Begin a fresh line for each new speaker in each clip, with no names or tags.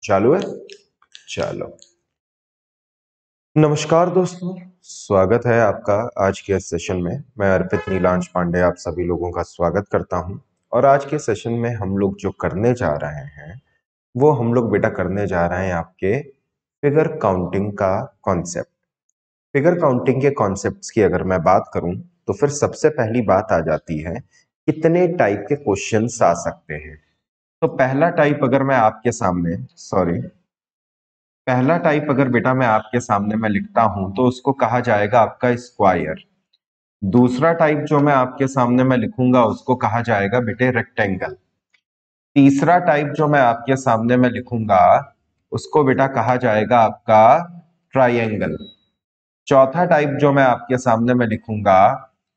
चालू है। चलो, नमस्कार दोस्तों, स्वागत है आपका आज के इस सेशन में। मैं अर्पित नीलांश पांडे आप सभी लोगों का स्वागत करता हूं। और आज के सेशन में हम लोग जो करने जा रहे हैं वो हम लोग बेटा करने जा रहे हैं आपके फिगर काउंटिंग का कॉन्सेप्ट। फिगर काउंटिंग के कॉन्सेप्ट्स की अगर मैं बात करूं तो फिर सबसे पहली बात आ जाती है कितने टाइप के क्वेश्चंस आ सकते हैं। तो पहला टाइप अगर मैं आपके सामने पहला टाइप अगर बेटा मैं आपके सामने मैं लिखता हूं तो उसको कहा जाएगा आपका स्क्वायर। दूसरा टाइप जो मैं आपके सामने मैं लिखूंगा उसको कहा जाएगा बेटे रेक्टेंगल। तीसरा टाइप जो मैं आपके सामने मैं लिखूंगा उसको बेटा कहा जाएगा आपका ट्रायंगल। चौथा टाइप जो मैं आपके सामने में लिखूंगा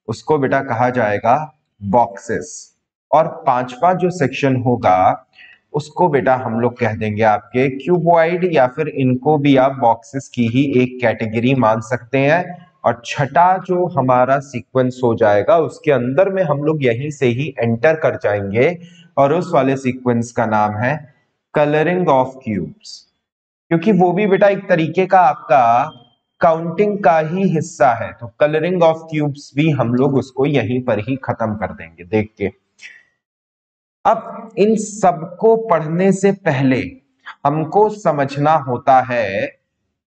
उसको बेटा कहा जाएगा बॉक्सेस। और पांचवा जो सेक्शन होगा उसको बेटा हम लोग कह देंगे आपके क्यूबॉइड, या फिर इनको भी आप बॉक्सेस की ही एक कैटेगरी मान सकते हैं। और छठा जो हमारा सीक्वेंस हो जाएगा उसके अंदर में हम लोग यहीं से ही एंटर कर जाएंगे और उस वाले सीक्वेंस का नाम है कलरिंग ऑफ क्यूब्स। क्योंकि वो भी बेटा एक तरीके का आपका काउंटिंग का ही हिस्सा है, तो कलरिंग ऑफ क्यूब्स भी हम लोग उसको यहीं पर ही खत्म कर देंगे देख के। अब इन सबको पढ़ने से पहले हमको समझना होता है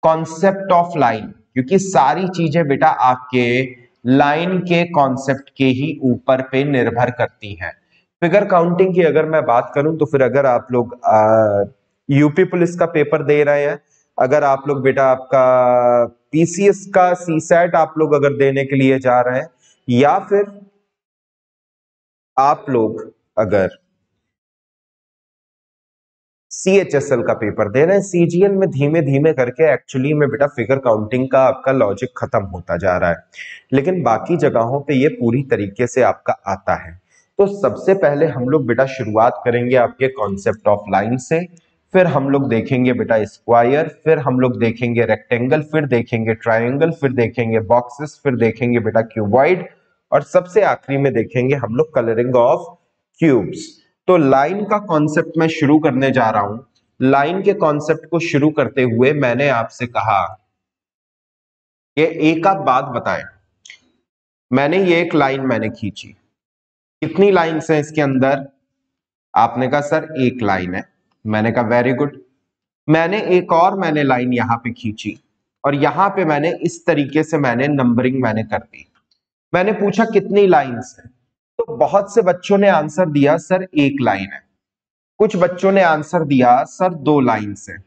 कॉन्सेप्ट ऑफ लाइन, क्योंकि सारी चीजें बेटा आपके लाइन के कॉन्सेप्ट के ही ऊपर पे निर्भर करती हैं। फिगर काउंटिंग की अगर मैं बात करूं तो फिर अगर आप लोग यूपी पुलिस का पेपर दे रहे हैं, अगर आप लोग बेटा आपका पीसीएस का सीसैट आप लोग अगर देने के लिए जा रहे हैं, या फिर आप लोग अगर सीएचएसएल का पेपर दे रहे हैं, सीजीएल में धीमे धीमे करके एक्चुअली में बेटा फिगर काउंटिंग का आपका लॉजिक खत्म होता जा रहा है, लेकिन बाकी जगहों पे ये पूरी तरीके से आपका आता है। तो सबसे पहले हम लोग बेटा शुरुआत करेंगे आपके कॉन्सेप्ट ऑफ लाइन से, फिर हम लोग देखेंगे बेटा स्क्वायर, फिर हम लोग देखेंगे रेक्टेंगल, फिर देखेंगे ट्रायंगल, फिर देखेंगे बॉक्सेस, फिर देखेंगे बेटा क्यूबॉइड, और सबसे आखिरी में देखेंगे हम लोग कलरिंग ऑफ क्यूब्स। तो लाइन का कॉन्सेप्ट मैं शुरू करने जा रहा हूं। लाइन के कॉन्सेप्ट को शुरू करते हुए मैंने आपसे कहा कि एक आध बात बताएं। मैंने ये एक लाइन मैंने खींची, कितनी लाइंस हैं इसके अंदर? आपने कहा सर एक लाइन है। मैंने कहा वेरी गुड। मैंने एक और मैंने लाइन यहां पे खींची और यहां पे मैंने इस तरीके से मैंने नंबरिंग मैंने कर दी। मैंने पूछा कितनी लाइंस है, तो बहुत से बच्चों ने आंसर दिया सर एक लाइन है, कुछ बच्चों ने आंसर दिया सर दो लाइंस है,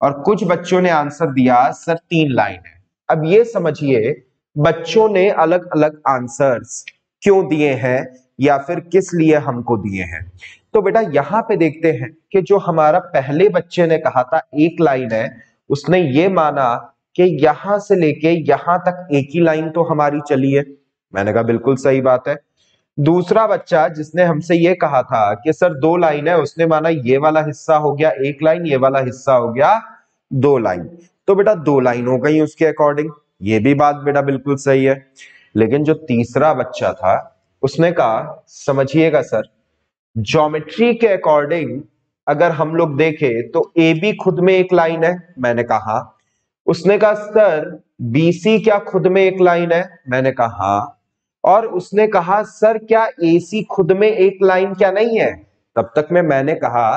और कुछ बच्चों ने आंसर दिया सर तीन लाइन है। अब ये समझिए बच्चों ने अलग अलग आंसर्स क्यों दिए हैं या फिर किस लिए हमको दिए हैं। तो बेटा यहां पे देखते हैं कि जो हमारा पहले बच्चे ने कहा था एक लाइन है, उसने ये माना कि यहां से लेके यहां तक एक ही लाइन तो हमारी चली है। मैंने कहा बिल्कुल सही बात है। दूसरा बच्चा जिसने हमसे ये कहा था कि सर दो लाइन है, उसने माना ये वाला हिस्सा हो गया एक लाइन, ये वाला हिस्सा हो गया दो लाइन। तो बेटा दो लाइन हो गई उसके अकॉर्डिंग, ये भी बात बेटा बिल्कुल सही है। लेकिन जो तीसरा बच्चा था उसने कहा समझिएगा सर, ज्योमेट्री के अकॉर्डिंग अगर हम लोग देखें तो ए बी खुद में एक लाइन है। मैंने कहा, उसने कहा सर बीसी क्या खुद में एक लाइन है? मैंने कहा हाँ। और उसने कहा सर क्या एसी खुद में एक लाइन क्या नहीं है? तब तक में मैंने कहा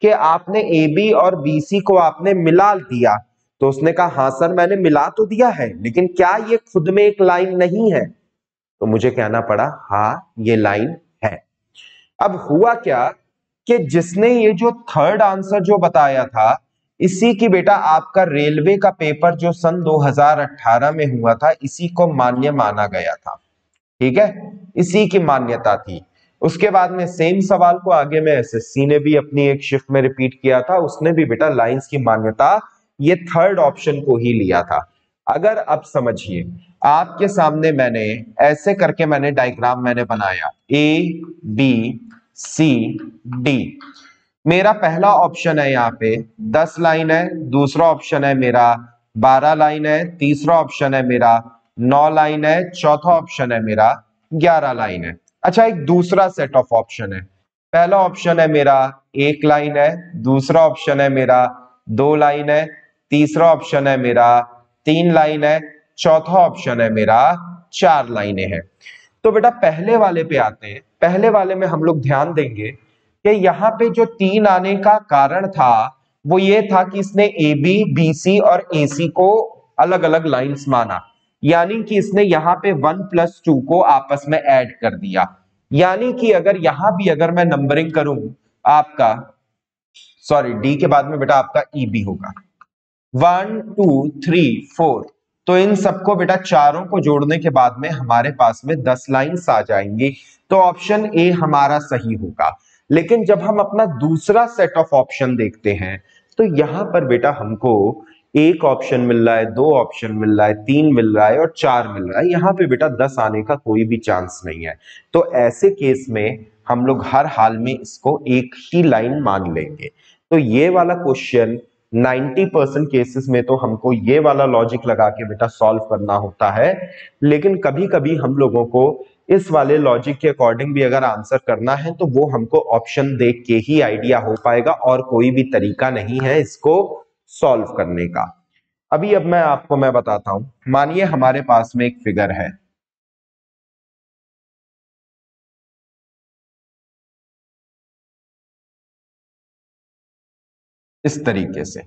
कि आपने ए बी और बीसी को आपने मिला दिया। तो उसने कहा हाँ सर मैंने मिला तो दिया है, लेकिन क्या ये खुद में एक लाइन नहीं है? तो मुझे कहना पड़ा हाँ ये लाइन है। अब हुआ क्या कि जिसने ये जो थर्ड आंसर जो बताया था, इसी की बेटा आपका रेलवे का पेपर जो सन 2018 में हुआ था, इसी को मान्य माना गया था। ठीक है, इसी की मान्यता थी। उसके बाद में सेम सवाल को आगे में एसएससी ने भी अपनी एक शिफ्ट में रिपीट किया था, उसने भी बेटा लाइंस की मान्यता ये थर्ड ऑप्शन को ही लिया था। अगर अब समझिए आपके सामने मैंने ऐसे करके मैंने डायग्राम मैंने बनाया ए बी सी डी। मेरा पहला ऑप्शन है यहाँ पे 10 लाइन है, दूसरा ऑप्शन है मेरा 12 लाइन है, तीसरा ऑप्शन है मेरा 9 लाइन है, चौथा ऑप्शन है मेरा 11 लाइन है। अच्छा एक दूसरा सेट ऑफ ऑप्शन है, पहला ऑप्शन है मेरा एक लाइन है, दूसरा ऑप्शन है मेरा 2 लाइन है, तीसरा ऑप्शन है मेरा 3 लाइन है, चौथा ऑप्शन है मेरा 4 लाइनें हैं। तो बेटा पहले वाले पे आते हैं। पहले वाले में हम लोग ध्यान देंगे कि यहाँ पे जो 3 आने का कारण था वो ये था कि इसने ए बी बी सी और ए सी को अलग अलग लाइंस माना, यानी कि इसने यहाँ पे 1+2 को आपस में ऐड कर दिया। यानी कि अगर यहां भी अगर मैं नंबरिंग करूं आपका, सॉरी डी के बाद में बेटा आपका ई बी होगा 1 2 3 4, तो इन सबको बेटा चारों को जोड़ने के बाद में हमारे पास में 10 लाइंस आ जाएंगी। तो ऑप्शन ए हमारा सही होगा। लेकिन जब हम अपना दूसरा सेट ऑफ ऑप्शन देखते हैं तो यहां पर बेटा हमको एक ऑप्शन मिल रहा है, 2 ऑप्शन मिल रहा है, 3 मिल रहा है और 4 मिल रहा है। यहां पे बेटा 10 आने का कोई भी चांस नहीं है। तो ऐसे केस में हम लोग हर हाल में इसको एक ही लाइन मान लेंगे। तो ये वाला क्वेश्चन 90% केसेस में तो हमको ये वाला लॉजिक लगा के बेटा सॉल्व करना होता है, लेकिन कभी कभी हम लोगों को इस वाले लॉजिक के अकॉर्डिंग भी अगर आंसर करना है तो वो हमको ऑप्शन देख के ही आइडिया हो पाएगा और कोई भी तरीका नहीं है इसको सॉल्व करने का। अभी अब मैं बताता हूं। मानिए हमारे पास में एक फिगर है, इस तरीके से।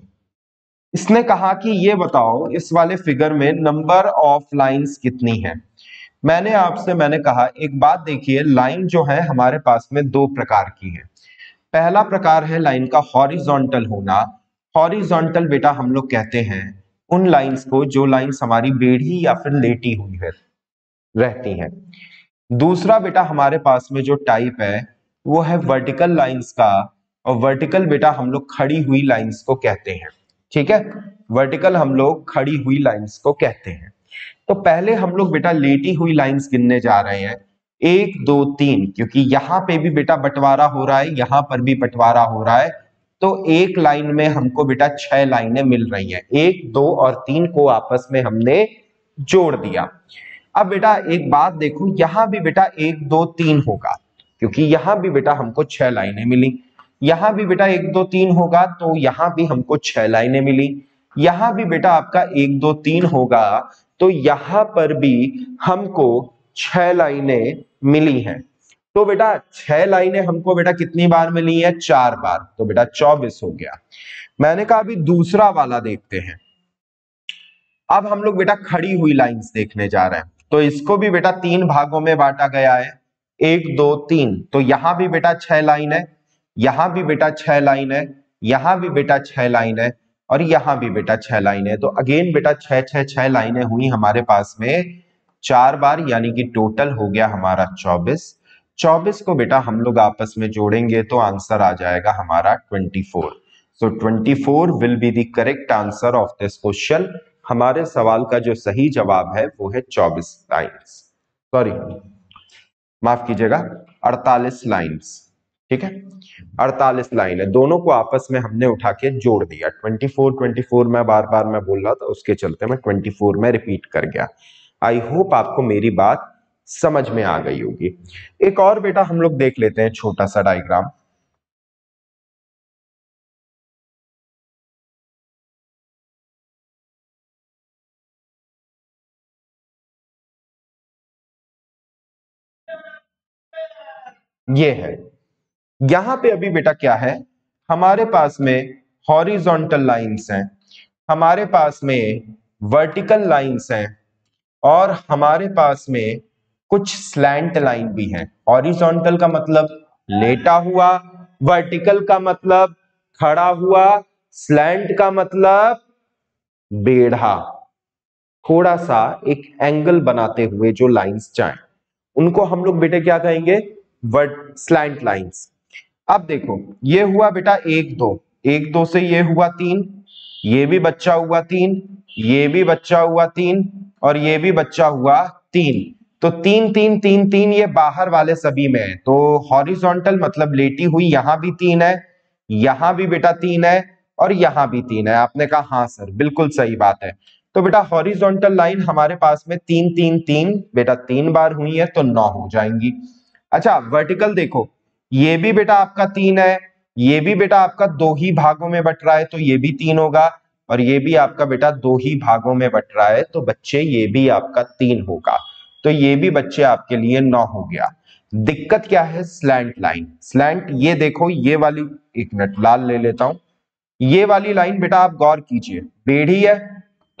इसने कहा कि ये बताओ इस वाले फिगर में नंबर ऑफ लाइंस कितनी है। मैंने कहा एक बात देखिए, लाइन जो है हमारे पास में 2 प्रकार की है। पहला प्रकार है लाइन का हॉरिजॉन्टल होना। हॉरिजॉन्टल बेटा हम लोग कहते हैं उन लाइंस को जो लाइंस हमारी बेढ़ी या फिर लेटी हुई है रहती हैं। दूसरा बेटा हमारे पास में जो टाइप है वो है वर्टिकल लाइंस का, और वर्टिकल बेटा हम लोग खड़ी हुई लाइंस को कहते हैं। ठीक है, वर्टिकल हम लोग खड़ी हुई लाइंस को कहते हैं। तो पहले हम लोग बेटा लेटी हुई लाइंस गिनने जा रहे हैं, 1 2 3, क्योंकि यहां पे भी बेटा बंटवारा हो रहा है, यहां पर भी बंटवारा हो रहा है। तो एक लाइन में हमको बेटा 6 लाइनें मिल रही हैं। 1 2 और 3 को आपस में हमने जोड़ दिया। अब बेटा एक बात देखो, यहां भी बेटा 1 2 3 होगा, क्योंकि यहां भी बेटा हमको 6 लाइनें मिली। यहां भी बेटा 1 2 3 होगा, तो यहां भी हमको 6 लाइनें मिली। यहां भी बेटा आपका 1 2 3 होगा, तो यहां पर भी हमको 6 लाइनें मिली हैं। तो बेटा 6 लाइनें हमको बेटा कितनी बार मिली है? 4 बार। तो बेटा 24 हो गया। मैंने कहा अभी दूसरा वाला देखते हैं। अब हम लोग बेटा खड़ी हुई लाइंस देखने जा रहे हैं। तो इसको भी बेटा 3 भागों में बांटा गया है, 1 2 3। तो यहां भी बेटा 6 लाइन है, यहां भी बेटा 6 लाइन है, यहां भी बेटा 6 लाइन है, और यहां भी बेटा 6 लाइन है। तो अगेन बेटा 6 6 6 लाइनें हुई हमारे पास में 4 बार, यानी कि टोटल हो गया हमारा 24। 24 को बेटा हम लोग आपस में जोड़ेंगे तो आंसर आ जाएगा हमारा 24। सो 24 will be the correct answer of this question. हमारे सवाल का जो सही जवाब है वो है 24 लाइन्स, सॉरी माफ कीजिएगा 48 लाइन्स। ठीक है, 48 लाइन है। दोनों को आपस में हमने उठा के जोड़ दिया। 24 मैं बार बार मैं बोल रहा था, उसके चलते मैं 24 में रिपीट कर गया। आई होप आपको मेरी बात समझ में आ गई होगी। एक और बेटा हम लोग देख लेते हैं छोटा सा डायग्राम। ये है, यहां पे अभी बेटा क्या है, हमारे पास में हॉरिजॉन्टल लाइंस हैं, हमारे पास में वर्टिकल लाइंस हैं, और हमारे पास में कुछ स्लैंट लाइन भी हैं। हॉरिजॉन्टल का मतलब लेटा हुआ, वर्टिकल का मतलब खड़ा हुआ, स्लैंट का मतलब बेढ़ा। थोड़ा सा एक एंगल बनाते हुए जो लाइंस जाएं उनको हम लोग बेटे क्या कहेंगे? वर्ट स्लैंट लाइंस। अब देखो ये हुआ बेटा 1 2, 1 2 से ये हुआ 3, ये भी बच्चा हुआ 3, ये भी बच्चा हुआ 3, और ये भी बच्चा हुआ 3। तो 3 3 3 3 ये बाहर वाले सभी में है। तो हॉरिजॉन्टल मतलब लेटी हुई यहां भी 3 है, यहां भी बेटा 3 है, और यहां भी 3 है। आपने कहा हाँ सर बिल्कुल सही बात है। तो बेटा हॉरिजॉन्टल लाइन हमारे पास में 3 3 3 बेटा 3 बार हुई है, तो 9 हो जाएंगी। अच्छा वर्टिकल देखो, ये भी बेटा आपका 3 है, ये भी बेटा आपका 2 ही भागों में बट रहा है तो ये भी 3 होगा, और ये भी आपका बेटा 2 ही भागों में बट रहा है तो बच्चे ये भी आपका 3 होगा, तो ये भी बच्चे आपके लिए 9 हो गया। दिक्कत क्या है? Slant line. स्लैंट ये देखो, ये वाली, एक मिनट लाल ले लेता हूं, ये वाली लाइन बेटा आप गौर कीजिए, बेढ़ी है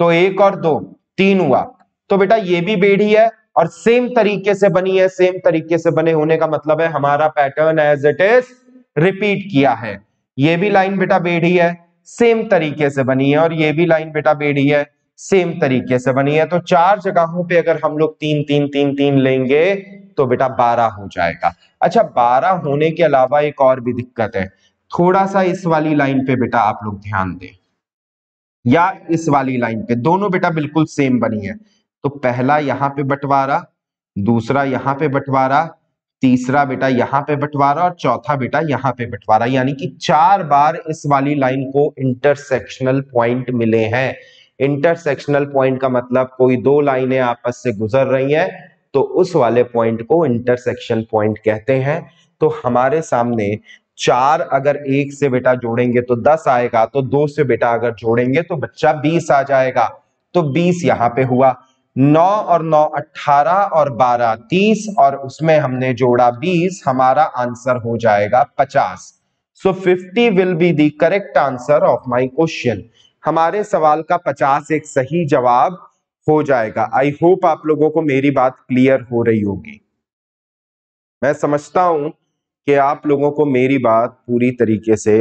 तो 1 और 2 3 हुआ, तो बेटा ये भी बेढ़ी है और सेम तरीके से बनी है। सेम तरीके से बने होने का मतलब है हमारा pattern as it is repeat किया है। ये भी लाइन बेटा बेढ़ी है, सेम तरीके से बनी है, और ये भी लाइन बेटा बेढ़ी है, सेम तरीके से बनी है। तो 4 जगहों पे अगर हम लोग 3 3 3 3 लेंगे तो बेटा 12 हो जाएगा। अच्छा, 12 होने के अलावा एक और भी दिक्कत है, थोड़ा सा इस वाली लाइन पे बेटा आप लोग ध्यान दें, या इस वाली लाइन पे, दोनों बेटा बिल्कुल सेम बनी है। तो पहला यहां पे बंटवारा, दूसरा यहां पे बंटवारा, तीसरा बेटा यहां पे बंटवारा, और चौथा बेटा यहां पे बंटवारा, यानी कि 4 बार इस वाली लाइन को इंटरसेक्शनल पॉइंट मिले हैं। इंटरसेक्शनल पॉइंट का मतलब कोई 2 लाइनें आपस से गुजर रही हैं तो उस वाले पॉइंट को इंटरसेक्शन पॉइंट कहते हैं। तो हमारे सामने 4 अगर 1 से बेटा जोड़ेंगे तो 10 आएगा, तो 2 से बेटा अगर जोड़ेंगे तो बच्चा 20 आ जाएगा, तो 20 यहां पे हुआ। 9 और 9 18 और 12 30, और उसमें हमने जोड़ा 20, हमारा आंसर हो जाएगा 50। सो 50 will be the correct answer of my question. हमारे सवाल का 50 एक सही जवाब हो जाएगा। आई होप आप लोगों को मेरी बात क्लियर हो रही होगी। मैं समझता हूं कि आप लोगों को मेरी बात पूरी तरीके से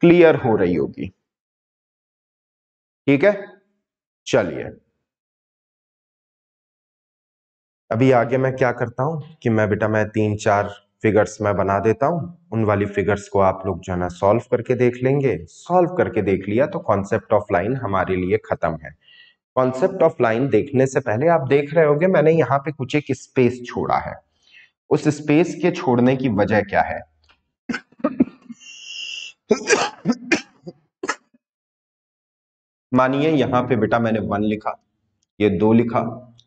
क्लियर हो रही होगी। ठीक है, चलिए अभी आगे मैं क्या करता हूं कि मैं 3-4 फिगर्स मैं बना देता हूं, उन वाली फिगर्स को आप लोग जो है ना सॉल्व करके देख लेंगे। सॉल्व करके देख लिया तो कॉन्सेप्ट ऑफ लाइन हमारे लिए खत्म है। कॉन्सेप्ट ऑफ लाइन देखने से पहले आप देख रहे होंगे मैंने यहां पे कुछ एक स्पेस छोड़ा है। उस स्पेस के छोड़ने की वजह क्या है? मानिए यहां पे बेटा मैंने 1 लिखा, ये 2 लिखा,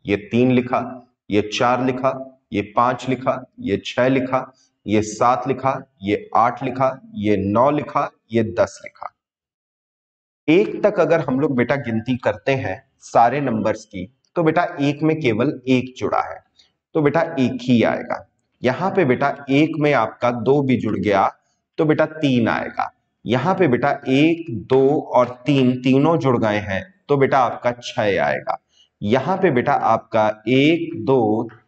ये 3 लिखा, ये 4 लिखा, ये 5 लिखा, ये 6 लिखा, ये 7 लिखा, ये 8 लिखा, ये 9 लिखा, ये 10 लिखा। 1 तक अगर हम लोग बेटा गिनती करते हैं सारे नंबर्स की, तो बेटा 1 में केवल 1 जुड़ा है, तो बेटा 1 ही आएगा। यहां पे बेटा 1 में आपका 2 भी जुड़ गया तो बेटा 3 आएगा। यहां पे बेटा 1 2 और 3 तीनों जुड़ गए हैं तो बेटा आपका 6 आएगा। यहां पे बेटा आपका 1 2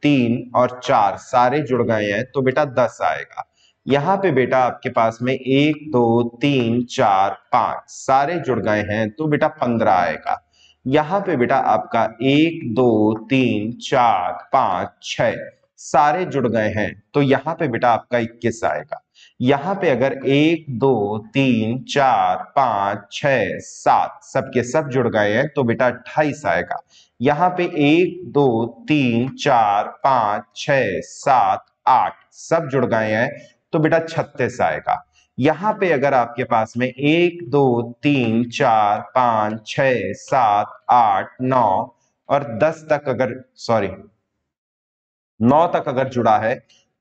3 और 4 सारे जुड़ गए हैं तो बेटा 10 आएगा। यहां पे बेटा आपके पास में 1 2 3 4 5 सारे जुड़ गए हैं तो बेटा 15 आएगा। यहां पे बेटा आपका 1 2 3 4 5 6 सारे जुड़ गए हैं तो यहां पे बेटा आपका 21 आएगा। यहां पे अगर 1 2 3 4 5 6 7 सबके सब जुड़ गए हैं तो बेटा 28 आएगा। यहां पे 1 2 3 4 5 6 7 8 सब जुड़ गए हैं तो बेटा 36 आएगा। यहां पे अगर आपके पास में 1 2 3 4 5 6 7 8 9 और 10 तक अगर 9 तक अगर जुड़ा है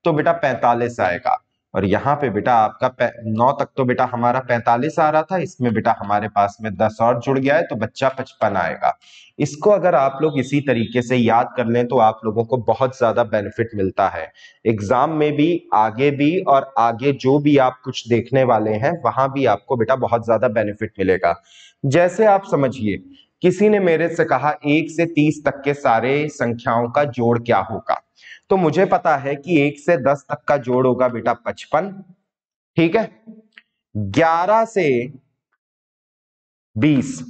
तो बेटा 45 आएगा। और यहां पे बेटा आपका 9 तक तो बेटा हमारा 45 आ रहा था, इसमें बेटा हमारे पास में 10 और जुड़ गया है तो बच्चा 55 आएगा। इसको अगर आप लोग इसी तरीके से याद कर लें तो आप लोगों को बहुत ज्यादा बेनिफिट मिलता है एग्जाम में भी, आगे भी, और आगे जो भी आप कुछ देखने वाले हैं वहां भी आपको बेटा बहुत ज्यादा बेनिफिट मिलेगा। जैसे आप समझिए किसी ने मेरे से कहा 1 से 30 तक के सारे संख्याओं का जोड़ क्या होगा, तो मुझे पता है कि 1 से 10 तक का जोड़ होगा बेटा 55, ठीक है। 11 से 20,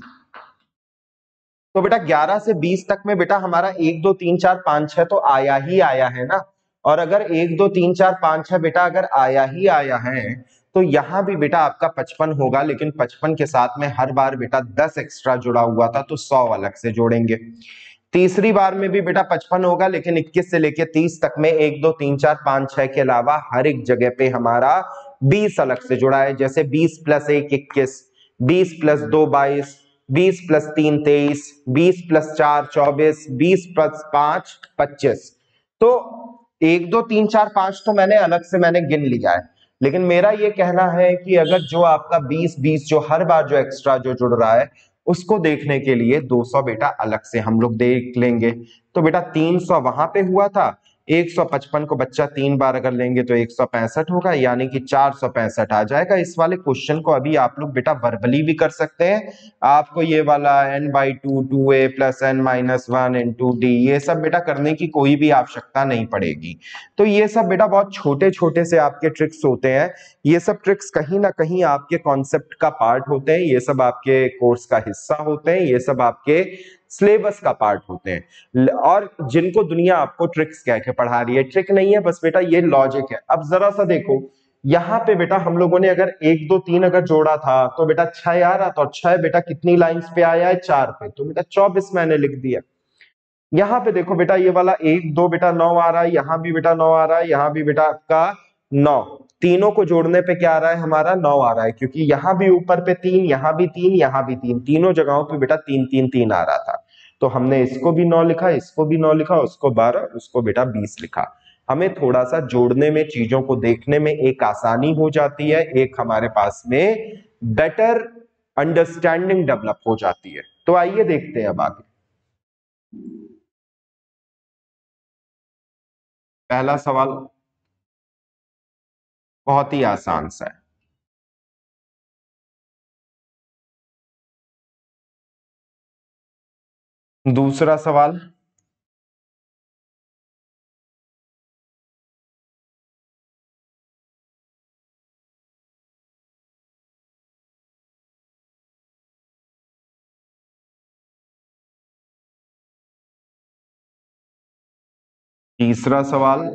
तो बेटा 11 से 20 तक में बेटा हमारा 1 2 3 4 5 6 तो आया ही आया है ना। और अगर 1 2 3 4 5 6 बेटा अगर आया ही आया है तो यहां भी बेटा आपका 55 होगा, लेकिन 55 के साथ में हर बार बेटा 10 एक्स्ट्रा जुड़ा हुआ था तो 100 अलग से जोड़ेंगे। तीसरी बार में भी बेटा 55 होगा, लेकिन 21 से लेके 30 तक में 1 2 3 4 5 6 के अलावा हर एक जगह पे हमारा 20 अलग से जुड़ा है। जैसे 20 plus 1 21, 20 plus 2 22, 20 plus 3 23, 20 plus 4 24, 20 plus 5 25। तो 1 2 3 4 5 तो मैंने अलग से मैंने गिन लिया है, लेकिन मेरा ये कहना है कि अगर जो आपका 20-20 जो हर बार जो एक्स्ट्रा जो जुड़ रहा है उसको देखने के लिए 200 बेटा अलग से हम लोग देख लेंगे। तो बेटा 300 वहां पे हुआ था, 155 को बच्चा 3 बार अगर लेंगे तो 165 होगा, यानी कि 465 आ जाएगा। इस वाले क्वेश्चन को अभी आप लोग बेटा वर्बली भी कर सकते हैं। आपको ये वाला n/2 2a plus n-1 into D ये सब बेटा करने की कोई भी आवश्यकता नहीं पड़ेगी। तो ये सब बेटा बहुत छोटे छोटे से आपके ट्रिक्स होते हैं। ये सब ट्रिक्स कहीं ना कहीं आपके कॉन्सेप्ट का पार्ट होते हैं, ये सब आपके कोर्स का हिस्सा होते हैं, ये सब आपके सिलेबस का पार्ट होते हैं, और जिनको दुनिया आपको ट्रिक्स कह के पढ़ा रही है। ट्रिक नहीं है बस बेटा, ये लॉजिक है। अब जरा सा देखो, यहाँ पे बेटा हम लोगों ने अगर 1 2 3 अगर जोड़ा था तो बेटा 6 आ रहा, तो 6 बेटा कितनी लाइंस पे आया है, 4 पे, तो बेटा 24 मैंने लिख दिया। यहाँ पे देखो बेटा, ये वाला 1 2 बेटा 9 आ रहा है, यहाँ भी बेटा 9 आ रहा है, यहाँ भी बेटा आपका 9, तीनों को जोड़ने पे क्या आ रहा है, हमारा 9 आ रहा है, क्योंकि यहाँ भी ऊपर पे 3, यहाँ भी 3, यहाँ भी 3, तीनों जगहों पे बेटा 3 3 3 आ रहा था। तो हमने इसको भी 9 लिखा, इसको भी 9 लिखा, उसको 12, उसको बेटा 20 लिखा। हमें थोड़ा सा जोड़ने में, चीजों को देखने में एक आसानी हो जाती है, एक हमारे पास में बेटर अंडरस्टैंडिंग डेवलप हो जाती है। तो आइए देखते हैं अब आगे। पहला सवाल बहुत ही आसान सा है। दूसरा सवाल, तीसरा सवाल,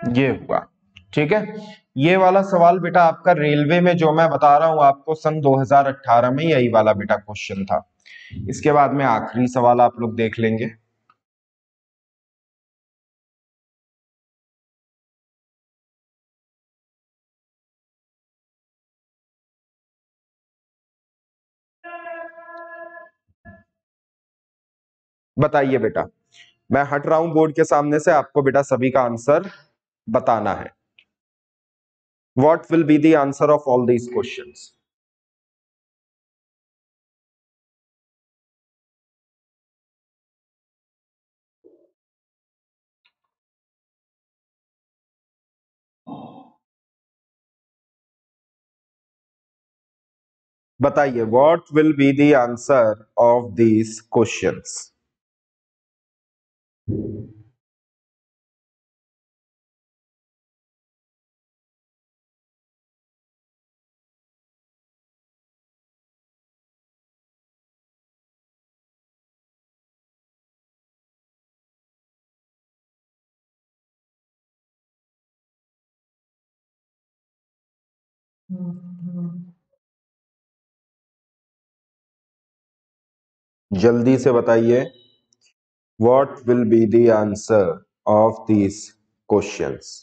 ये हुआ। ठीक है, ये वाला सवाल बेटा आपका रेलवे में जो मैं बता रहा हूं आपको, सन 2018 में यही वाला बेटा क्वेश्चन था। इसके बाद में आखिरी सवाल आप लोग देख लेंगे। बताइए बेटा, मैं हट रहा हूं बोर्ड के सामने से, आपको बेटा सभी का आंसर बताना है। What will be the answer of all these questions? बताइए, what will be the answer of these questions? जल्दी से बताइए, what will be the answer of these questions?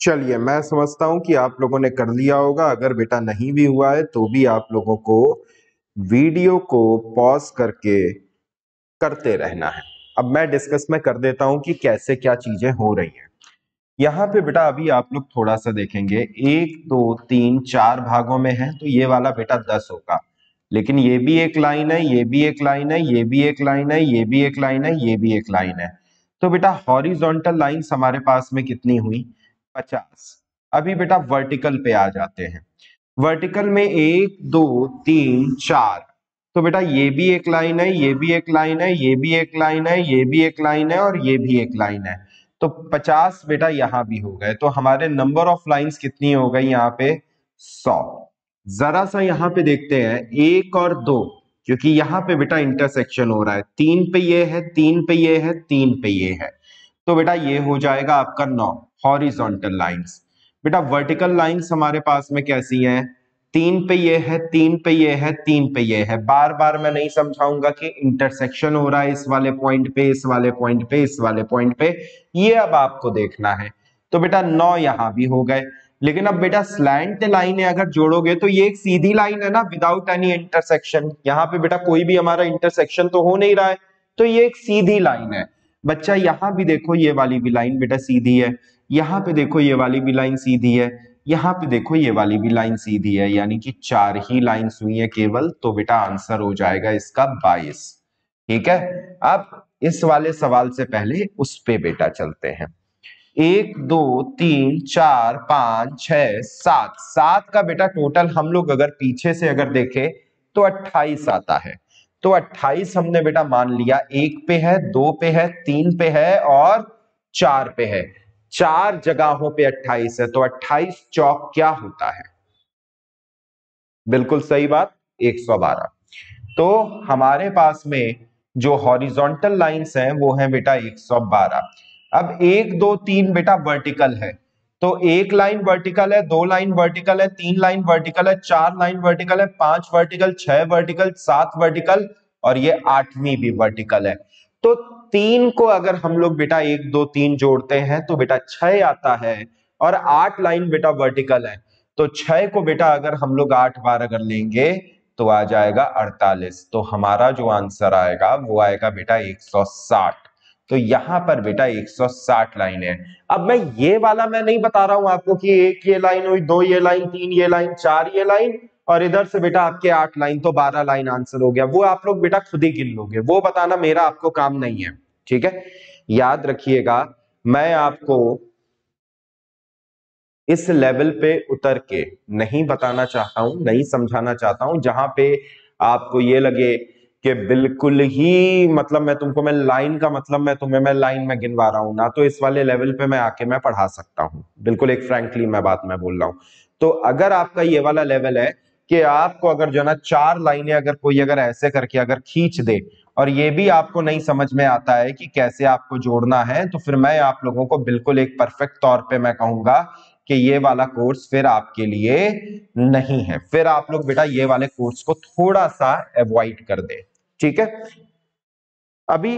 चलिए, मैं समझता हूं कि आप लोगों ने कर लिया होगा। अगर बेटा नहीं भी हुआ है तो भी आप लोगों को वीडियो को पॉज करके करते रहना है। अब मैं डिस्कस में कर देता हूं कि कैसे क्या चीजें हो रही हैं। यहाँ पे बेटा अभी आप लोग थोड़ा सा देखेंगे, 1 2 3 4 भागों में है तो ये वाला बेटा 10 होगा। लेकिन ये भी एक लाइन है, ये भी एक लाइन है, ये भी एक लाइन है, ये भी एक लाइन है, ये भी एक लाइन है। तो बेटा हॉरिजॉन्टल लाइंस हमारे पास में कितनी हुई? 50। अभी बेटा वर्टिकल पे आ जाते हैं। वर्टिकल में 1 2 3 4। तो बेटा ये भी एक लाइन है, ये भी एक लाइन है, ये भी एक लाइन है, ये भी एक लाइन है और ये भी एक लाइन है। तो 50 बेटा यहां भी हो गए। तो हमारे नंबर ऑफ लाइंस कितनी हो गई यहाँ पे? 100। जरा सा यहां पे देखते हैं 1 और 2, क्योंकि यहां पे बेटा इंटरसेक्शन हो रहा है। 3 पे ये है, 3 पे ये है, 3 पे ये है। तो बेटा ये हो जाएगा आपका 9 हॉरिजॉन्टल लाइंस। बेटा वर्टिकल लाइंस हमारे पास में कैसी हैं? 3 पे ये है, 3 पे ये है, 3 पे ये है। बार बार मैं नहीं समझाऊंगा कि इंटरसेक्शन हो रहा है इस वाले पॉइंट पे, इस वाले पॉइंट पे, इस वाले पॉइंट पे, ये अब आपको देखना है। तो बेटा 9 यहां भी हो गए। लेकिन अब बेटा स्लैंट लाइनें अगर जोड़ोगे तो ये एक सीधी लाइन है ना, विदाउट एनी इंटरसेक्शन। यहां पे बेटा कोई भी हमारा इंटरसेक्शन तो हो नहीं रहा है, तो ये एक सीधी लाइन है। बच्चा यहां भी देखो, ये वाली भी लाइन बेटा सीधी है। यहां पे देखो ये वाली भी लाइन सीधी है। यहां पे देखो ये वाली भी लाइन सीधी है। यानी कि 4 ही लाइंस हुई है केवल। तो बेटा आंसर हो जाएगा इसका 22। ठीक है। अब इस वाले सवाल से पहले उस पे बेटा चलते हैं। 1 2 3 4 5 6 7, 7 का बेटा टोटल हम लोग अगर पीछे से अगर देखें तो 28 आता है। तो 28 हमने बेटा मान लिया, 1 पे है, 2 पे है, 3 पे है और 4 पे है। 4 जगहों पे 28 है। तो 28 चौक क्या होता है? बिल्कुल सही बात, 112। तो हमारे पास में जो हॉरिजॉन्टल लाइंस हैं वो हैं बेटा 112। अब 1 2 3 बेटा वर्टिकल है। तो एक लाइन वर्टिकल है, 2 लाइन वर्टिकल है, 3 लाइन वर्टिकल है, 4 लाइन वर्टिकल है, 5 वर्टिकल, 6 वर्टिकल, 7 वर्टिकल और ये 8वीं भी वर्टिकल है। तो 3 को अगर हम लोग बेटा 1 2 3 जोड़ते हैं तो बेटा 6 आता है। और 8 लाइन बेटा वर्टिकल है। तो 6 को बेटा अगर हम लोग 8 बार अगर लेंगे तो आ जाएगा 48। तो हमारा जो आंसर आएगा वो आएगा बेटा 160। तो यहां पर बेटा 160 लाइन है। अब मैं नहीं बता रहा हूं आपको कि 1 ये लाइन हुई, 2 ये लाइन, 3 ये लाइन, 4 ये लाइन और इधर से बेटा आपके 8 लाइन, तो 12 लाइन आंसर हो गया। वो आप लोग बेटा खुद ही गिन लोगे, वो बताना मेरा आपको काम नहीं है। ठीक है। याद रखिएगा, मैं आपको इस लेवल पे उतर के नहीं बताना चाहता हूं, नहीं समझाना चाहता हूं जहां पे आपको ये लगे कि बिल्कुल ही मतलब मैं लाइन का मतलब मैं लाइन में गिनवा रहा हूं ना। तो इस वाले लेवल पे मैं आके मैं पढ़ा सकता हूं, बिल्कुल एक फ्रैंकली मैं बोल रहा हूं। तो अगर आपका ये वाला लेवल है कि आपको अगर जो ना 4 लाइनें अगर कोई अगर ऐसे करके अगर खींच दे और ये भी आपको नहीं समझ में आता है कि कैसे आपको जोड़ना है, तो फिर मैं आप लोगों को बिल्कुल एक परफेक्ट तौर पे मैं कहूंगा कि ये वाला कोर्स फिर आपके लिए नहीं है। फिर आप लोग बेटा ये वाले कोर्स को थोड़ा सा अवॉइड कर दे। ठीक है। अभी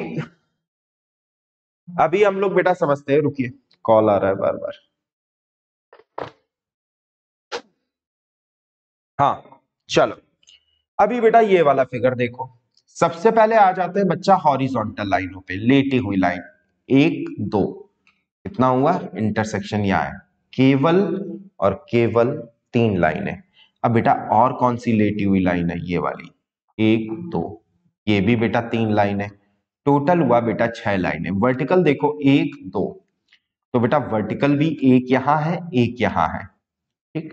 अभी हम लोग बेटा समझते हैं, रुकिए कॉल आ रहा है बार बार। हाँ चलो, अभी बेटा ये वाला फिगर देखो। सबसे पहले आ जाते हैं बच्चा हॉरिजॉन्टल लाइनों पे, लेटी हुई लाइन। 1 2 कितना हुआ? इंटरसेक्शन यहाँ है, केवल और केवल 3 लाइनें। अब बेटा और कौन सी लेटी हुई लाइन है? ये वाली 1 2, ये भी बेटा 3 लाइनें। टोटल हुआ बेटा 6 लाइनें। वर्टिकल देखो 1 2, तो बेटा वर्टिकल भी एक यहां है, एक यहां है। ठीक।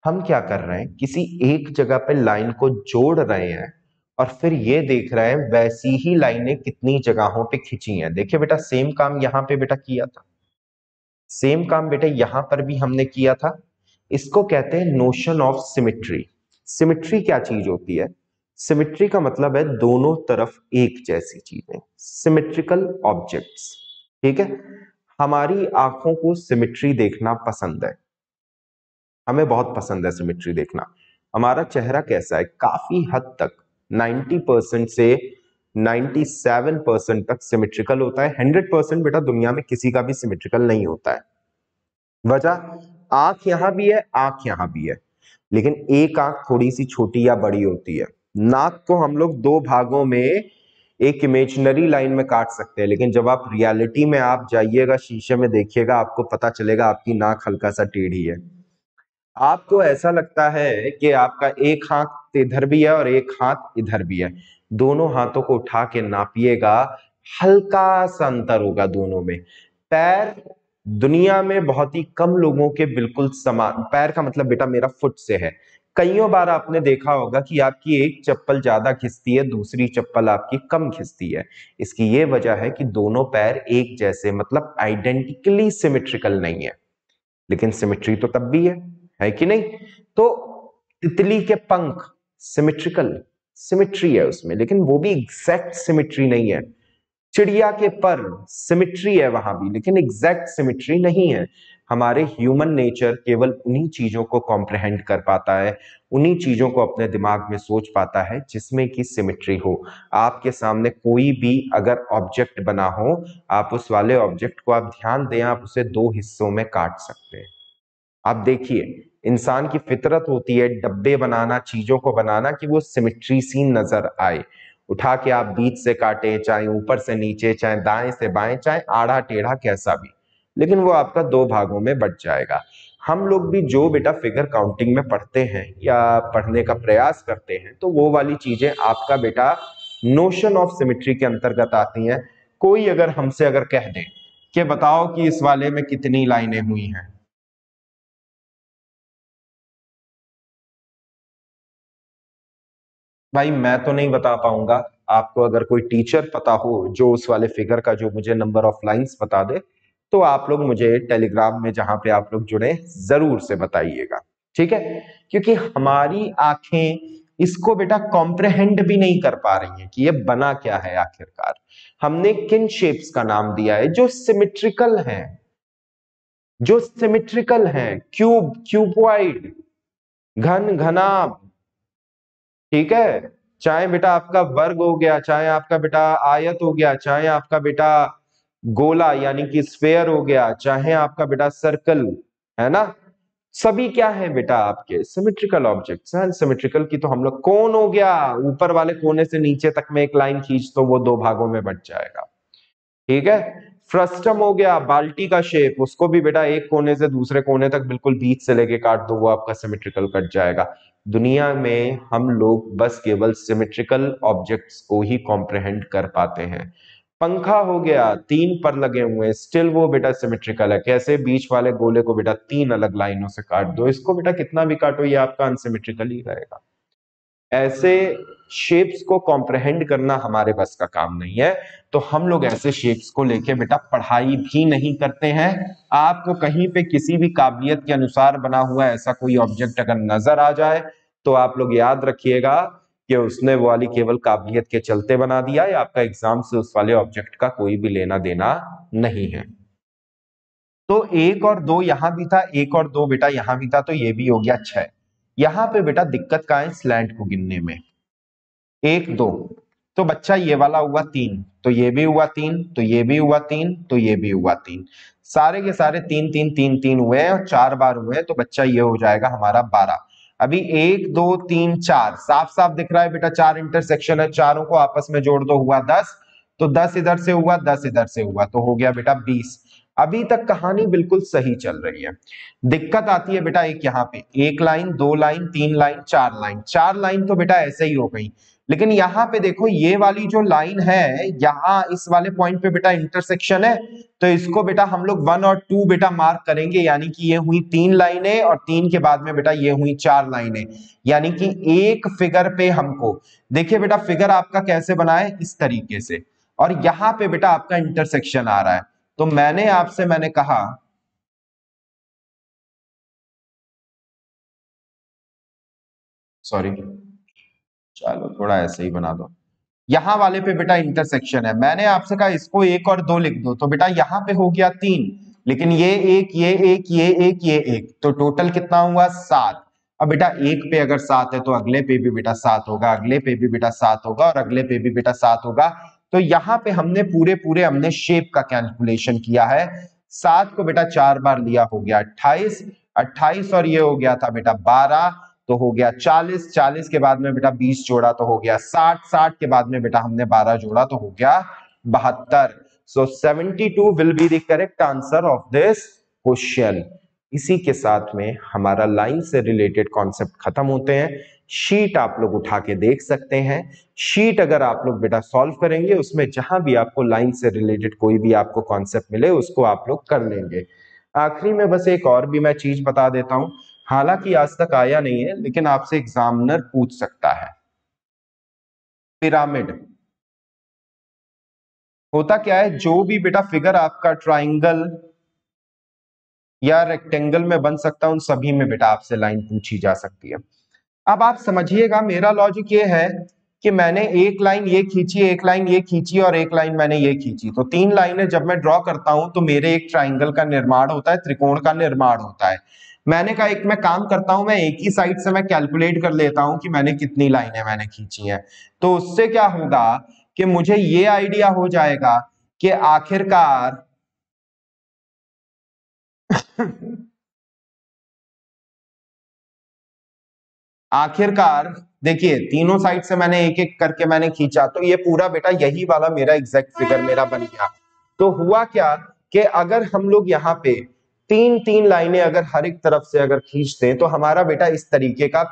हम क्या कर रहे हैं, किसी एक जगह पे लाइन को जोड़ रहे हैं और फिर ये देख रहे हैं वैसी ही लाइनें कितनी जगहों पे खिंची हैं। देखिए बेटा सेम काम यहां पे बेटा किया था, सेम काम बेटा यहां पर भी हमने किया था। इसको कहते हैं नोशन ऑफ सिमिट्री। सिमिट्री क्या चीज होती है? सिमिट्री का मतलब है दोनों तरफ एक जैसी चीजें, सिमिट्रिकल ऑब्जेक्ट्स। ठीक है। हमारी आंखों को सिमिट्री देखना पसंद है, हमें बहुत पसंद है सिमिट्री देखना। हमारा चेहरा कैसा है? काफी हद तक 90% से 97% तक सिमिट्रिकल होता है। 100% बेटा दुनिया में किसी का भी सिमिट्रिकल नहीं होता है। वजह आंख यहां भी है, आंख यहां भी है, लेकिन एक आंख थोड़ी सी छोटी या बड़ी होती है। नाक को हम लोग दो भागों में एक इमेजिनरी लाइन में काट सकते हैं, लेकिन जब आप रियलिटी में आप जाइएगा, शीशे में देखिएगा, आपको पता चलेगा आपकी नाक हल्का सा टेढ़ी है। आपको ऐसा लगता है कि आपका एक हाथ इधर भी है और एक हाथ इधर भी है, दोनों हाथों को उठा के नापिएगा, हल्का सा अंतर होगा दोनों में। पैर दुनिया में बहुत ही कम लोगों के बिल्कुल समान, पैर का मतलब बेटा मेरा फुट से है। कईयों बार आपने देखा होगा कि आपकी एक चप्पल ज्यादा खिंचती है, दूसरी चप्पल आपकी कम खिंचती है। इसकी ये वजह है कि दोनों पैर एक जैसे मतलब आइडेंटिकली सिमेट्रिकल नहीं है, लेकिन सिमेट्री तो तब भी है कि नहीं? तो तितली के पंख सिमेट्रिकल, सिमेट्री है उसमें, लेकिन वो भी एग्जैक्ट सिमेट्री नहीं है। चिड़िया के पर सिमेट्री है वहां भी, लेकिन एग्जैक्ट सिमेट्री नहीं है। हमारे ह्यूमन नेचर केवल उन्हीं चीजों को कॉम्प्रहेंड कर पाता है, उन्हीं चीजों को अपने दिमाग में सोच पाता है जिसमें कि सिमेट्री हो। आपके सामने कोई भी अगर ऑब्जेक्ट बना हो, आप उस वाले ऑब्जेक्ट को आप ध्यान दें, आप उसे दो हिस्सों में काट सकते हैं। आप देखिए, इंसान की फितरत होती है डब्बे बनाना, चीजों को बनाना, कि वो सिमेट्री सी नजर आए। उठा के आप बीच से काटे, चाहे ऊपर से नीचे, चाहे दाएं से बाएं, चाहे आड़ा टेढ़ा कैसा भी, लेकिन वो आपका दो भागों में बट जाएगा। हम लोग भी जो बेटा फिगर काउंटिंग में पढ़ते हैं या पढ़ने का प्रयास करते हैं, तो वो वाली चीजें आपका बेटा नोशन ऑफ सिमेट्री के अंतर्गत आती हैं। कोई अगर हमसे अगर कह दे कि बताओ कि इस वाले में कितनी लाइनें हुई हैं, भाई मैं तो नहीं बता पाऊंगा। आपको अगर कोई टीचर पता हो जो उस वाले फिगर का जो मुझे नंबर ऑफ लाइंस बता दे, तो आप लोग मुझे टेलीग्राम में जहां पे आप लोग जुड़े जरूर से बताइएगा, ठीक है? क्योंकि हमारी आंखें इसको बेटा कॉम्प्रहेंड भी नहीं कर पा रही हैं कि ये बना क्या है आखिरकार। हमने किन शेप्स का नाम दिया है जो सिमेट्रिकल हैं, जो सिमेट्रिकल हैं, क्यूब, क्यूबॉइड, घन, घनाभ, ठीक है? चाहे बेटा आपका वर्ग हो गया, चाहे आपका बेटा आयत हो गया, चाहे आपका बेटा गोला यानी कि स्फेयर हो गया, चाहे आपका बेटा सर्कल, है ना? सभी क्या है बेटा आपके सिमेट्रिकल ऑब्जेक्ट्स हैं। सिमेट्रिकल की तो हम लोग, कोन हो गया, ऊपर वाले कोने से नीचे तक में एक लाइन खींच तो वो दो भागों में बंट जाएगा, ठीक है? फ्रस्टम हो गया, बाल्टी का शेप, उसको भी बेटा एक कोने से दूसरे कोने तक बिल्कुल बीच से लेके काट दो, वो आपका सिमेट्रिकल कट जाएगा। दुनिया में हम लोग बस केवल सिमेट्रिकल ऑब्जेक्ट्स को ही कॉम्प्रहेंड कर पाते हैं। पंखा हो गया, तीन पर लगे हुए, स्टिल वो बेटा सिमेट्रिकल है। कैसे? बीच वाले गोले को बेटा तीन अलग लाइनों से काट दो, इसको बेटा कितना भी काटो ये आपका अनसिमेट्रिकल ही रहेगा। ऐसे शेप्स को कॉम्प्रहेंड करना हमारे बस का काम नहीं है, तो हम लोग ऐसे शेप्स को लेके बेटा पढ़ाई भी नहीं करते हैं। आपको कहीं पे किसी भी काबिलियत के अनुसार बना हुआ ऐसा कोई ऑब्जेक्ट अगर नजर आ जाए, तो आप लोग याद रखिएगा कि उसने वो वाली केवल काबिलियत के चलते बना दिया, या आपका एग्जाम से उस वाले ऑब्जेक्ट का कोई भी लेना देना नहीं है। तो एक और दो यहां भी था, एक और दो बेटा यहां भी था, तो ये भी हो गया छह। यहां पे बेटा दिक्कत का है स्लैंट को गिनने में, एक दो, तो बच्चा ये वाला हुआ तीन, तो ये भी हुआ तीन, तो ये भी हुआ तीन, तो ये भी हुआ तीन, सारे के सारे तीन तीन तीन तीन हुए हैं और चार बार हुए हैं, तो बच्चा ये हो जाएगा हमारा 12। अभी एक दो तीन चार साफ साफ दिख रहा है बेटा, चार इंटरसेक्शन है, चारों को आपस में जोड़ दो, हुआ 10, तो 10 इधर से हुआ, 10 इधर से हुआ, तो हो गया बेटा 20। अभी तक कहानी बिल्कुल सही चल रही है। दिक्कत आती है बेटा एक यहाँ पे, एक लाइन, दो लाइन, तीन लाइन, चार लाइन, चार लाइन तो बेटा ऐसे ही हो गई, लेकिन यहां पे देखो ये वाली जो लाइन है, यहां इस वाले पॉइंट पे बेटा इंटरसेक्शन है, तो इसको बेटा हम लोग 1 और 2 बेटा मार्क करेंगे, यानी कि ये हुई तीन लाइनें और तीन के बाद में बेटा ये हुई चार लाइनें, यानी कि एक फिगर पे हमको, देखिए बेटा फिगर आपका कैसे बना है, इस तरीके से, और यहां पे बेटा आपका इंटरसेक्शन आ रहा है। तो मैंने कहा, सॉरी, चलो थोड़ा ऐसे ही बना दो, यहां वाले पे बेटा इंटरसेक्शन है, मैंने आपसे कहा इसको एक और दो लिख दो, तो बेटा यहां पे हो गया तीन, लेकिन ये एक, ये एक, ये एक, ये एक, तो टोटल कितना हुआ? सात। अब बेटा एक पे अगर सात है तो अगले पे भी बेटा सात होगा, अगले पे भी बेटा सात होगा, और अगले पे भी बेटा सात होगा। तो यहां पे हमने पूरे पूरे हमने शेप का कैलकुलेशन किया है, 7 को बेटा 4 बार लिया हो गया 28, 28 और ये हो गया था बेटा 12 तो हो गया 40, 40 के बाद में बेटा 20 जोड़ा तो हो गया 60, 60 के बाद में बेटा हमने 12 जोड़ा तो हो गया 72। सो 72 will be the correct answer of this question. इसी के साथ में हमारा लाइन से रिलेटेड कॉन्सेप्ट खत्म होते हैं। शीट आप लोग उठा के देख सकते हैं। शीट अगर आप लोग बेटा सॉल्व करेंगे उसमें जहां भी आपको लाइन से रिलेटेड कोई भी आपको कॉन्सेप्ट मिले उसको आप लोग कर लेंगे। आखिरी में बस एक और भी मैं चीज बता देता हूं, हालांकि आज तक आया नहीं है लेकिन आपसे एग्जामिनर पूछ सकता है। पिरामिड होता क्या है, जो भी बेटा फिगर आपका ट्राइंगल या रेक्टेंगल में बन सकता है उन सभी में बेटा आपसे लाइन पूछी जा सकती है। अब आप समझिएगा मेरा लॉजिक ये है कि मैंने एक लाइन ये खींची, एक लाइन ये खींची और एक लाइन मैंने ये खींची, तो 3 लाइनें जब मैं ड्रॉ करता हूं तो मेरे एक ट्राइंगल का निर्माण होता है, त्रिकोण का निर्माण होता है। मैंने कहा एक मैं काम करता हूं, मैं एक ही साइड से मैं कैलकुलेट कर लेता हूं कि मैंने कितनी लाइनें मैंने खींची हैं। तो उससे क्या होगा कि मुझे ये आइडिया हो जाएगा कि आखिरकार आखिरकार देखिए तीनों साइड से मैंने एक एक करके मैंने खींचा तो ये पूरा बेटा यही वाला मेरा एग्जैक्ट फिगर मेरा बन गया। तो हुआ क्या कि अगर हम लोग यहाँ पे 3-3 लाइनें अगर हर एक तरफ से अगर खींचते हैं तो हमारा बेटा इस तरीके का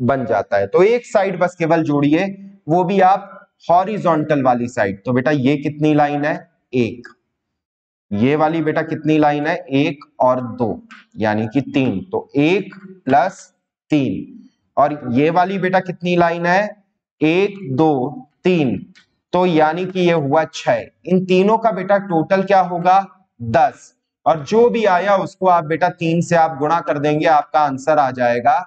बन जाता है। तो एक साइड बस केवल जोड़िए, वो भी आप हॉरिजॉन्टल वाली साइड। तो बेटा ये कितनी लाइन है, एक। ये वाली बेटा कितनी लाइन है, 1 और 2 यानी कि 3। तो 1 + 3। और ये वाली बेटा कितनी लाइन है, 1 2 3, तो यानी कि ये हुआ 6। इन तीनों का बेटा टोटल क्या होगा, 10। और जो भी आया उसको आप बेटा 3 से आप गुणा कर देंगे, आपका आंसर आ जाएगा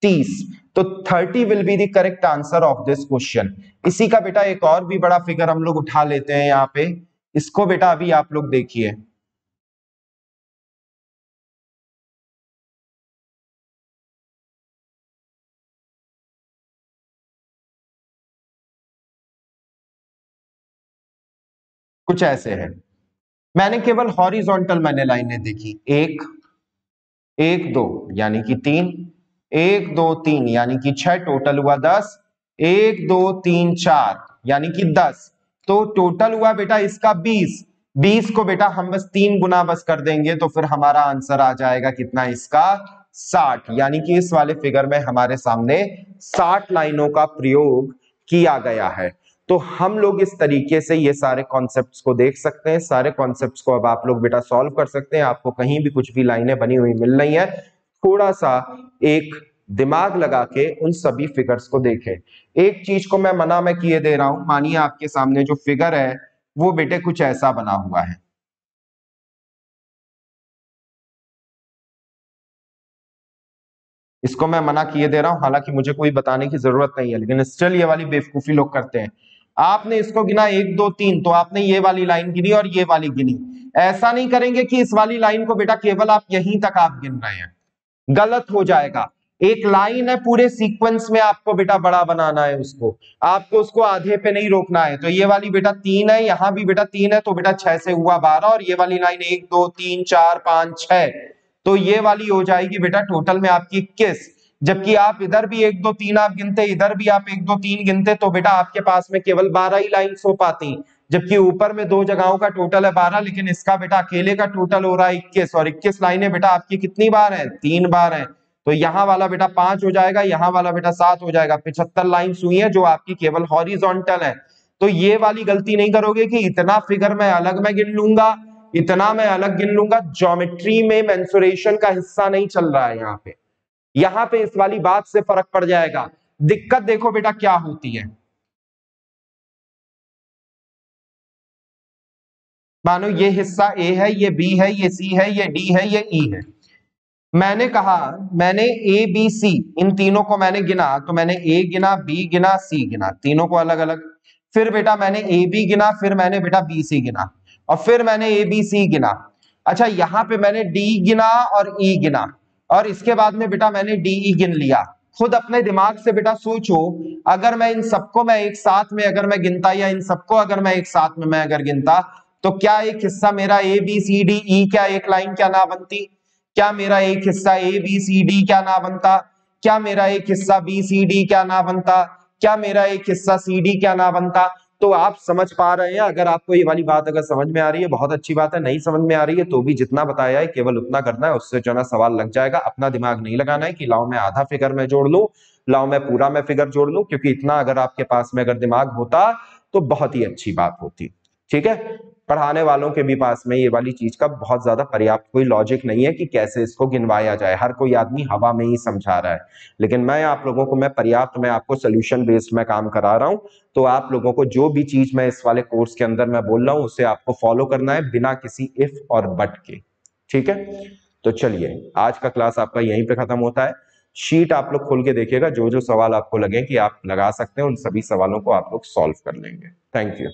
30। तो 30 will be the correct answer of this question. इसी का बेटा एक और भी बड़ा फिगर हम लोग उठा लेते हैं यहाँ पे। इसको बेटा अभी आप लोग देखिए, कुछ ऐसे है। मैंने केवल हॉरिजॉन्टल मैंने लाइनें देखी, 1 1 2 यानी कि 3, 1 2 3 यानी कि 6, टोटल हुआ 10। 1 2 3 4 यानी कि 10, तो टोटल हुआ बेटा इसका 20। 20 को बेटा हम बस 3 गुना बस कर देंगे तो फिर हमारा आंसर आ जाएगा कितना, इसका 60। यानी कि इस वाले फिगर में हमारे सामने 60 लाइनों का प्रयोग किया गया है। तो हम लोग इस तरीके से ये सारे कॉन्सेप्ट्स को देख सकते हैं। सारे कॉन्सेप्ट्स को अब आप लोग बेटा सॉल्व कर सकते हैं। आपको कहीं भी कुछ भी लाइनें बनी हुई मिल रही है, थोड़ा सा एक दिमाग लगा के उन सभी फिगर्स को देखें। एक चीज को मैं मना मैं किए दे रहा हूं, मानिए आपके सामने जो फिगर है वो बेटे कुछ ऐसा बना हुआ है। इसको मैं मना किए दे रहा हूं, हालांकि मुझे कोई बताने की जरूरत नहीं है, लेकिन स्टिल ये वाली बेवकूफी लोग करते हैं। आपने इसको गिना 1 2 3, तो आपने ये वाली लाइन गिनी और ये वाली गिनी। ऐसा नहीं करेंगे कि इस वाली लाइन को बेटा केवल आप यहीं तक आप गिन रहे हैं, गलत हो जाएगा। एक लाइन है, पूरे सीक्वेंस में आपको बेटा बड़ा बनाना है उसको, आपको उसको आधे पे नहीं रोकना है। तो ये वाली बेटा 3 है, यहां भी बेटा 3 है, तो बेटा 6 से हुआ 12, और ये वाली लाइन 1 2 3 4 5 6, तो ये वाली हो जाएगी बेटा टोटल में आपकी 21। जबकि आप इधर भी 1 2 3 आप गिनते, इधर भी आप 1 2 3 गिनते, तो बेटा आपके पास में केवल 12 ही लाइन्स हो पाती। जबकि ऊपर में 2 जगहों का टोटल है 12, लेकिन इसका बेटा अकेले का टोटल हो रहा है 21, और 21 लाइनें बेटा आपकी कितनी बार है, 3 बार है। तो यहाँ वाला बेटा 5 हो जाएगा, यहाँ वाला बेटा 7 हो जाएगा। 75 लाइन्स हुई है जो आपकी केवल हॉरिजॉन्टल है। तो ये वाली गलती नहीं करोगे कि इतना फिगर मैं अलग में गिन लूंगा, इतना मैं अलग गिन लूंगा। ज्योमेट्री में मेंसुरेशन का हिस्सा नहीं चल रहा है यहाँ पे इस वाली बात से फर्क पड़ जाएगा। दिक्कत देखो बेटा क्या होती है, मानो ये हिस्सा ए है, ये बी है, ये सी है, ये डी है, ये ई है। मैंने कहा मैंने ए बी सी इन तीनों को मैंने गिना, तो मैंने ए गिना, बी गिना, सी गिना, तीनों को अलग अलग। फिर बेटा मैंने ए बी गिना, फिर मैंने बेटा बी सी गिना, और फिर मैंने ए बी सी गिना। अच्छा यहाँ पे मैंने डी गिना और ई गिना, और इसके बाद में बेटा मैंने डी ई गिन लिया। खुद अपने दिमाग से बेटा सोचो, अगर मैं इन सबको मैं एक साथ में अगर मैं गिनता, या इन सबको अगर मैं एक साथ में मैं अगर गिनता, तो क्या एक हिस्सा मेरा A B C D E, क्या एक लाइन क्या ना बनती? क्या मेरा एक हिस्सा ए बी सी डी क्या ना बनता? क्या मेरा एक हिस्सा बी सी डी क्या ना बनता? क्या मेरा एक हिस्सा सी डी क्या ना बनता? तो आप समझ पा रहे हैं? अगर आपको ये वाली बात अगर समझ में आ रही है बहुत अच्छी बात है, नहीं समझ में आ रही है तो भी जितना बताया है केवल उतना करना है, उससे जो है ना सवाल लग जाएगा। अपना दिमाग नहीं लगाना है कि लाओ मैं आधा फिगर में जोड़ लूं, लाओ मैं पूरा में फिगर जोड़ लूं, क्योंकि इतना अगर आपके पास में अगर दिमाग होता तो बहुत ही अच्छी बात होती। ठीक है, पढ़ाने वालों के भी पास में ये वाली चीज का बहुत ज्यादा पर्याप्त कोई लॉजिक नहीं है कि कैसे इसको गिनवाया जाए, हर कोई आदमी हवा में ही समझा रहा है। लेकिन मैं आप लोगों को मैं आपको सोल्यूशन बेस्ड में काम करा रहा हूं, तो आप लोगों को जो भी चीज मैं इस वाले कोर्स के अंदर मैं बोल रहा हूं उसे आपको फॉलो करना है बिना किसी इफ और बट के। ठीक है, तो चलिए आज का क्लास आपका यहीं पे खत्म होता है। शीट आप लोग खोल के देखिएगा, जो जो सवाल आपको लगे कि आप लगा सकते हैं उन सभी सवालों को आप लोग सॉल्व कर लेंगे। Thank you.